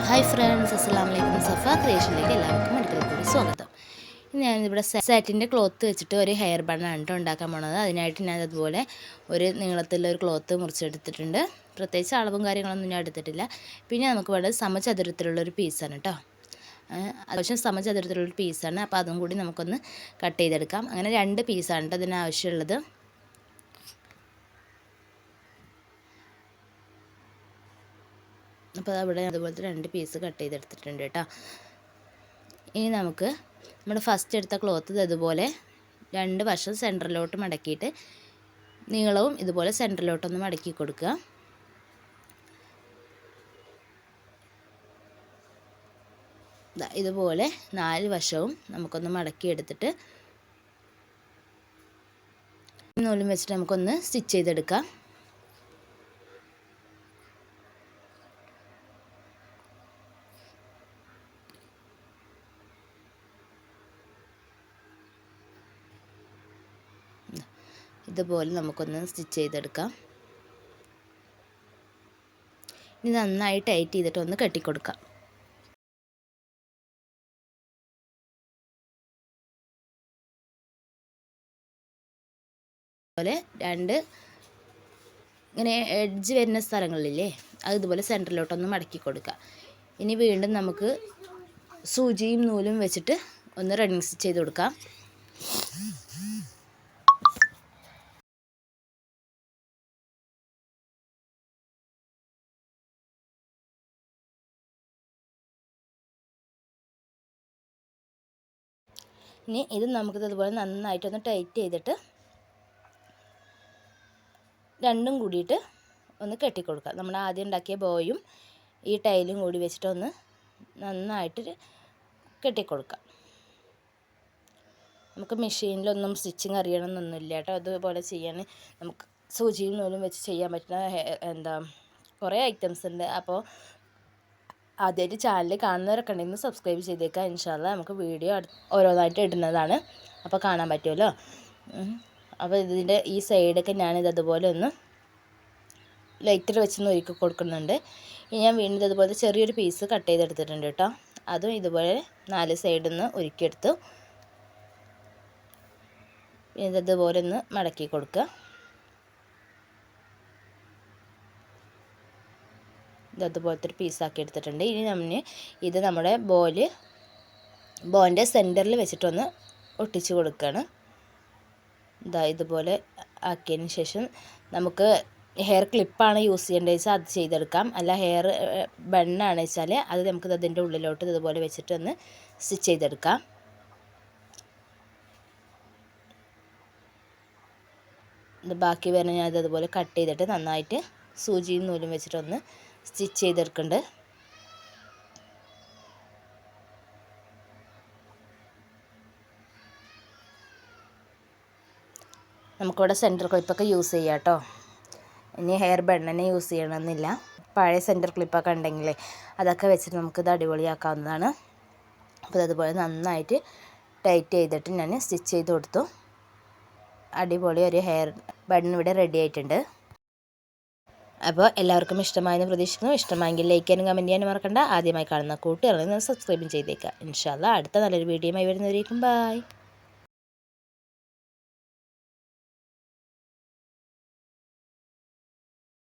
Hi friends, അസ്സലാമു അലൈക്കും. സഫ ക്രിയേഷനിലേക്ക് എല്ലാവർക്കും ഒരിക്കൽ കൂടി സ്വാഗതം. ഞാനിവിടെ സാറ്റിൻ്റെ ക്ലോത്ത് വെച്ചിട്ട് ഒരു ഹെയർ ബണ്ണാണ് കേട്ടോ ഉണ്ടാക്കാൻ പോണത്. അതിനായിട്ട് ഞാൻ അതുപോലെ ഒരു നീളത്തിലൊരു ക്ലോത്ത് മുറിച്ചെടുത്തിട്ടുണ്ട്. പ്രത്യേകിച്ച് അളവും കാര്യങ്ങളൊന്നും ഞാൻ എടുത്തിട്ടില്ല. പിന്നെ നമുക്ക് വേണ്ടത് സമചതുരത്തിലുള്ളൊരു പീസാണ് കേട്ടോ. അത്യാവശ്യം സമചതുരത്തിലുള്ളൊരു പീസാണ്. അപ്പോൾ അതും കൂടി നമുക്കൊന്ന് കട്ട് ചെയ്തെടുക്കാം. അങ്ങനെ 2 പീസാണ് കേട്ടോ ഇതിനാവശ്യമുള്ളത്. അപ്പോൾ അവിടെ അതുപോലത്തെ 2 പീസ് കട്ട് ചെയ്തെടുത്തിട്ടുണ്ട് കേട്ടോ. ഇനി നമുക്ക് നമ്മുടെ ഫസ്റ്റ് എടുത്ത ക്ലോത്ത് ഇതുപോലെ 2 വശം സെൻറ്ററിലോട്ട് മടക്കിയിട്ട് നീളവും ഇതുപോലെ സെൻറ്ററിലോട്ടൊന്ന് മടക്കി കൊടുക്കുക. ഇതുപോലെ 4 വശവും നമുക്കൊന്ന് മടക്കി എടുത്തിട്ട് നൂലും വെച്ചിട്ട് നമുക്കൊന്ന് സ്റ്റിച്ച് ചെയ്തെടുക്കാം. ഇതുപോലെ നമുക്കൊന്ന് സ്റ്റിച്ച് ചെയ്തെടുക്കാം. ഇനി നന്നായി ടൈറ്റ് ചെയ്തിട്ട് ഒന്ന് കെട്ടിക്കൊടുക്കാം. അതുപോലെ 2 ഇങ്ങനെ എഡ്ജ് വരുന്ന സ്ഥലങ്ങളില്ലേ, അത് ഇതുപോലെ സെൻറ്ററിലോട്ടൊന്ന് മടക്കി കൊടുക്കുക. ഇനി വീണ്ടും നമുക്ക് സൂചിയും നൂലും വെച്ചിട്ട് ഒന്ന് റണ്ണിങ് സ്റ്റിച്ച് ചെയ്ത് കൊടുക്കാം. ഇനി ഇത് നമുക്കിത് അതുപോലെ നന്നായിട്ടൊന്ന് ടൈറ്റ് ചെയ്തിട്ട് രണ്ടും കൂടിയിട്ട് ഒന്ന് കെട്ടിക്കൊടുക്കുക. നമ്മൾ ആദ്യം ഉണ്ടാക്കിയ ബോയും ഈ ടൈലും കൂടി വെച്ചിട്ടൊന്ന് നന്നായിട്ട് കെട്ടിക്കൊടുക്കുക. നമുക്ക് മെഷീനിലൊന്നും സ്റ്റിച്ചിങ് അറിയണമെന്നൊന്നുമില്ല കേട്ടോ. അതുപോലെ ചെയ്യാൻ നമുക്ക് സൂചിയും നൂലും വെച്ച് ചെയ്യാൻ പറ്റുന്ന കുറേ ഐറ്റംസ് ഉണ്ട്. അപ്പോൾ ആദ്യമായിട്ട് ചാനൽ കാണുന്നവരൊക്കെ ഉണ്ടെങ്കിൽ സബ്സ്ക്രൈബ് ചെയ്തേക്കുക. ഇൻഷാ അല്ലാഹ് നമുക്ക് വീഡിയോ ഓരോന്നായിട്ട് ഇടുന്നതാണ്, അപ്പോൾ കാണാൻ പറ്റുമല്ലോ. അപ്പോൾ ഇതിൻ്റെ ഈ സൈഡൊക്കെ ഞാനിത് അതുപോലെ ഒന്ന് ലൈറ്റർ വെച്ചൊന്ന് ഒരുക്കി കൊടുക്കുന്നുണ്ട്. ഇനി ഞാൻ വീണ്ടും ഇതുപോലെ ചെറിയൊരു പീസ് കട്ട് ചെയ്തെടുത്തിട്ടുണ്ട് കേട്ടോ. അതും ഇതുപോലെ 4 സൈഡിൽ നിന്ന് ഒരുക്കിയെടുത്തു. ഇതുപോലെ ഒന്ന് മടക്കി കൊടുക്കുക. ഇതുപോലത്തെ ഒരു പീസാക്കി എടുത്തിട്ടുണ്ട്. ഇനി ഇത് നമ്മുടെ ബോൻ്റെ സെൻറ്ററിൽ വെച്ചിട്ടൊന്ന് ഒട്ടിച്ച് കൊടുക്കുകയാണ്. ഇതുപോലെ ആക്കിയതിന് ശേഷം നമുക്ക് ഹെയർ ക്ലിപ്പാണ് യൂസ് ചെയ്യേണ്ടത് വെച്ചാൽ അത് ചെയ്തെടുക്കാം. അല്ല ഹെയർ ബണ്ണാണ് വെച്ചാൽ അത് നമുക്ക് അതിൻ്റെ ഉള്ളിലോട്ട് ഇതുപോലെ വെച്ചിട്ടൊന്ന് സ്റ്റിച്ച് ചെയ്തെടുക്കാം. ബാക്കി വരുന്ന ഞാൻ അതുപോലെ കട്ട് ചെയ്തിട്ട് നന്നായിട്ട് സൂചിയും നൂലും വെച്ചിട്ടൊന്ന് സ്റ്റിച്ച് ചെയ്തെടുക്കുന്നുണ്ട്. നമുക്കിവിടെ സെൻറ്റർ ക്ലിപ്പൊക്കെ യൂസ് ചെയ്യാം കേട്ടോ. ഇനി ഹെയർ ബണ്ണനെ യൂസ് ചെയ്യണമെന്നില്ല. പഴയ സെൻറ്റർ ക്ലിപ്പൊക്കെ ഉണ്ടെങ്കിലേ അതൊക്കെ വെച്ചിട്ട് നമുക്കിത് അടിപൊളിയാക്കാവുന്നതാണ്. അപ്പോൾ അതുപോലെ നന്നായിട്ട് ടൈറ്റ് ചെയ്തിട്ട് ഞാൻ സ്റ്റിച്ച് ചെയ്ത് കൊടുത്തു. അടിപൊളി ഒരു ഹെയർ ബണ്ണ് ഇവിടെ റെഡി ആയിട്ടുണ്ട്. അപ്പോൾ എല്ലാവർക്കും ഇഷ്ടമായെന്ന് പ്രതീക്ഷിക്കുന്നു. ഇഷ്ടമായെങ്കിൽ ലൈക്ക് ചെയ്യാനും കമൻറ്റ് ചെയ്യാനും മറക്കണ്ട. ആദ്യമായി കാണുന്ന കൂട്ടുകാരെങ്കിൽ സബ്സ്ക്രൈബും ചെയ്തേക്കുക. ഇൻഷാ അല്ലാഹ് അടുത്ത നല്ലൊരു വീഡിയോയുമായി വരുന്നവരേക്കും ബൈ.